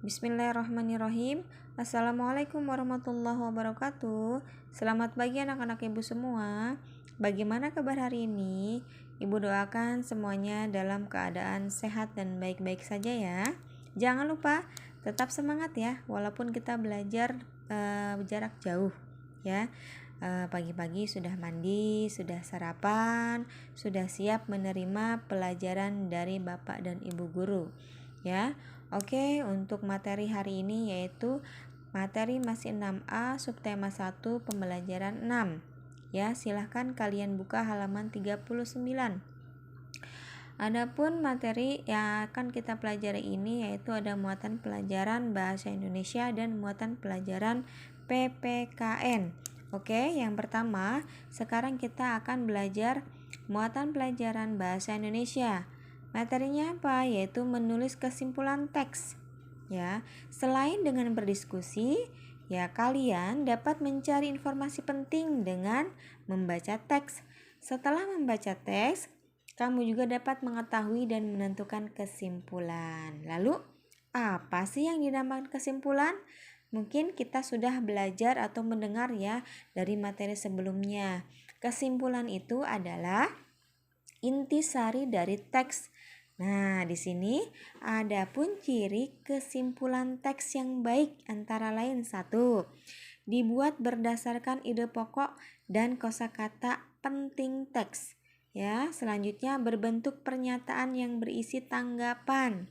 Bismillahirrahmanirrahim. Assalamualaikum warahmatullahi wabarakatuh. Selamat pagi anak-anak ibu semua. Bagaimana kabar hari ini? Ibu doakan semuanya dalam keadaan sehat dan baik-baik saja ya. Jangan lupa tetap semangat ya, walaupun kita belajar jarak jauh ya. Pagi-pagi sudah mandi, sudah sarapan, sudah siap menerima pelajaran dari Bapak dan Ibu guru ya. Oke, untuk materi hari ini yaitu materi masih 6A subtema 1 pembelajaran 6. Ya, silahkan kalian buka halaman 39. Adapun materi yang akan kita pelajari ini yaitu ada muatan pelajaran bahasa Indonesia dan muatan pelajaran PPKN. Oke, yang pertama, sekarang kita akan belajar muatan pelajaran bahasa Indonesia. Materinya apa? Yaitu menulis kesimpulan teks. Ya, selain dengan berdiskusi, ya kalian dapat mencari informasi penting dengan membaca teks. Setelah membaca teks, kamu juga dapat mengetahui dan menentukan kesimpulan. Lalu, apa sih yang dinamakan kesimpulan? Mungkin kita sudah belajar atau mendengar ya dari materi sebelumnya. Kesimpulan itu adalah intisari dari teks. Nah, di sini ada pun ciri kesimpulan teks yang baik antara lain 1. Dibuat berdasarkan ide pokok dan kosakata penting teks. Ya, selanjutnya berbentuk pernyataan yang berisi tanggapan.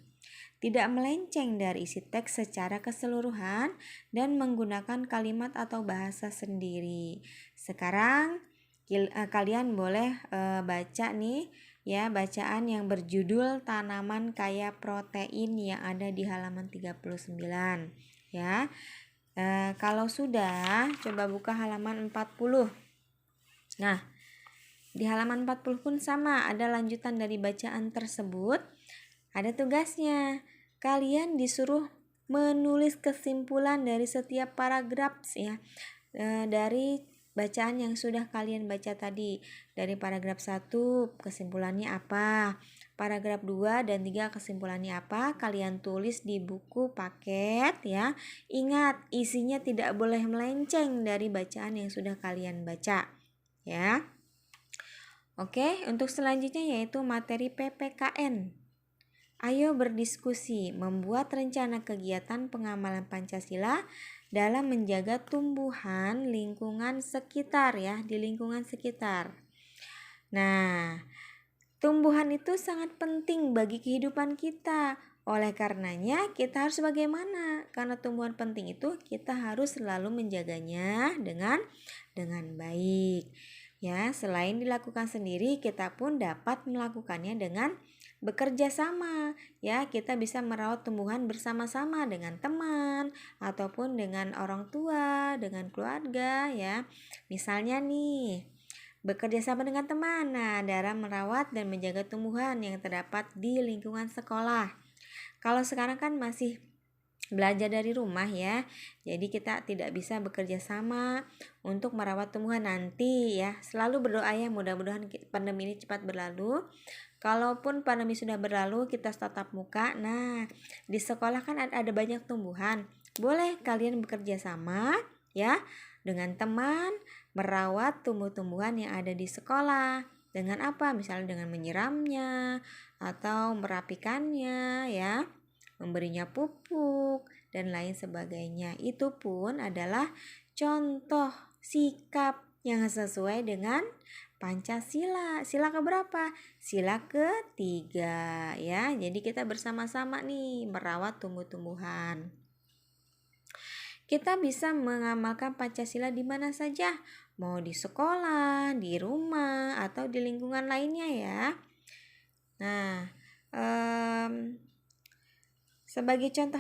Tidak melenceng dari isi teks secara keseluruhan dan menggunakan kalimat atau bahasa sendiri. Sekarang kalian boleh baca nih ya bacaan yang berjudul tanaman kaya protein yang ada di halaman 39 ya. Kalau sudah, coba buka halaman 40. Nah, di halaman 40 pun sama, ada lanjutan dari bacaan tersebut. Ada tugasnya. Kalian disuruh menulis kesimpulan dari setiap paragraf ya. Dari bacaan yang sudah kalian baca tadi. Dari paragraf 1 kesimpulannya apa, paragraf 2 dan 3 kesimpulannya apa, kalian tulis di buku paket ya. Ingat, isinya tidak boleh melenceng dari bacaan yang sudah kalian baca ya. Oke, untuk selanjutnya yaitu materi PPKN. Ayo berdiskusi, membuat rencana kegiatan pengamalan Pancasila dalam menjaga tumbuhan lingkungan sekitar ya, di lingkungan sekitar. Nah, tumbuhan itu sangat penting bagi kehidupan kita. Oleh karenanya kita harus bagaimana? Karena tumbuhan penting itu kita harus selalu menjaganya dengan baik. Ya, selain dilakukan sendiri, kita pun dapat melakukannya dengan bekerja sama. Ya, kita bisa merawat tumbuhan bersama-sama dengan teman ataupun dengan orang tua, dengan keluarga ya. Misalnya nih, bekerja sama dengan teman dalam merawat dan menjaga tumbuhan yang terdapat di lingkungan sekolah. Kalau sekarang kan masih belajar dari rumah ya, jadi kita tidak bisa bekerja sama untuk merawat tumbuhan nanti ya. Selalu berdoa ya, mudah-mudahan pandemi ini cepat berlalu. Kalaupun pandemi sudah berlalu, kita tatap muka. Nah, di sekolah kan ada banyak tumbuhan. Boleh kalian bekerja sama ya dengan teman merawat tumbuh-tumbuhan yang ada di sekolah. Dengan apa? Misalnya dengan menyiramnya atau merapikannya ya, memberinya pupuk dan lain sebagainya. Itu pun adalah contoh sikap yang sesuai dengan Pancasila. Sila keberapa? Sila ketiga ya. Jadi kita bersama-sama nih merawat tumbuh-tumbuhan. Kita bisa mengamalkan Pancasila di mana saja, mau di sekolah, di rumah, atau di lingkungan lainnya ya. Nah, sebagai contoh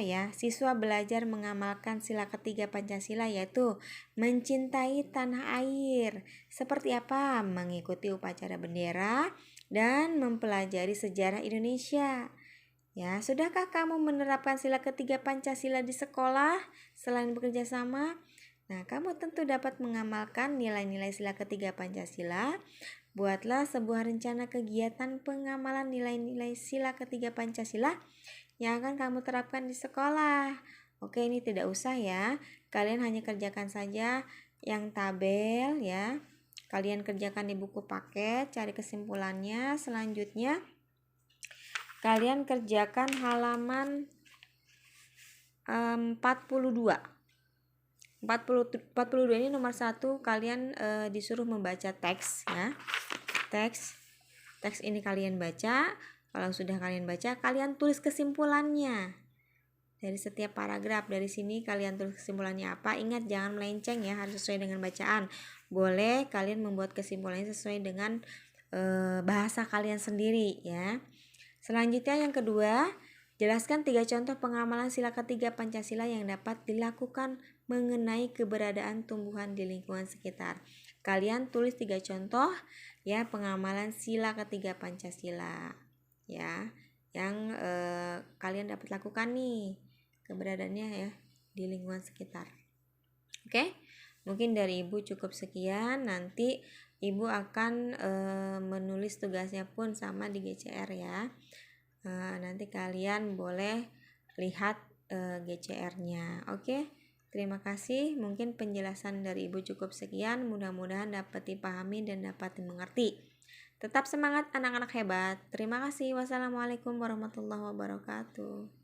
ya, siswa belajar mengamalkan sila ketiga Pancasila yaitu mencintai tanah air. Seperti apa? Mengikuti upacara bendera dan mempelajari sejarah Indonesia. Ya, sudahkah kamu menerapkan sila ketiga Pancasila di sekolah selain bekerja sama? Nah, kamu tentu dapat mengamalkan nilai-nilai sila ketiga Pancasila. Buatlah sebuah rencana kegiatan pengamalan nilai-nilai sila ketiga Pancasila yang akan kamu terapkan di sekolah. Oke, ini tidak usah ya. Kalian hanya kerjakan saja yang tabel ya. Kalian kerjakan di buku paket, cari kesimpulannya. Selanjutnya kalian kerjakan halaman 42. 42 ini nomor 1, kalian disuruh membaca teks ya. Teks ini kalian baca. Kalau sudah kalian baca, kalian tulis kesimpulannya. Dari setiap paragraf, dari sini kalian tulis kesimpulannya apa. Ingat jangan melenceng ya, harus sesuai dengan bacaan. Boleh kalian membuat kesimpulannya sesuai dengan bahasa kalian sendiri ya. Selanjutnya yang kedua, jelaskan 3 contoh pengamalan sila ketiga Pancasila yang dapat dilakukan mengenai keberadaan tumbuhan di lingkungan sekitar. Kalian tulis 3 contoh ya pengamalan sila ketiga Pancasila ya, yang kalian dapat lakukan nih keberadaannya ya di lingkungan sekitar. Oke, mungkin dari Ibu cukup sekian. Nanti Ibu akan menulis tugasnya pun sama di GCR ya. Nanti kalian boleh lihat GCR-nya. Oke, terima kasih. Mungkin penjelasan dari Ibu cukup sekian. Mudah-mudahan dapat dipahami dan dapat dimengerti. Tetap semangat anak-anak hebat. Terima kasih. Wassalamualaikum warahmatullahi wabarakatuh.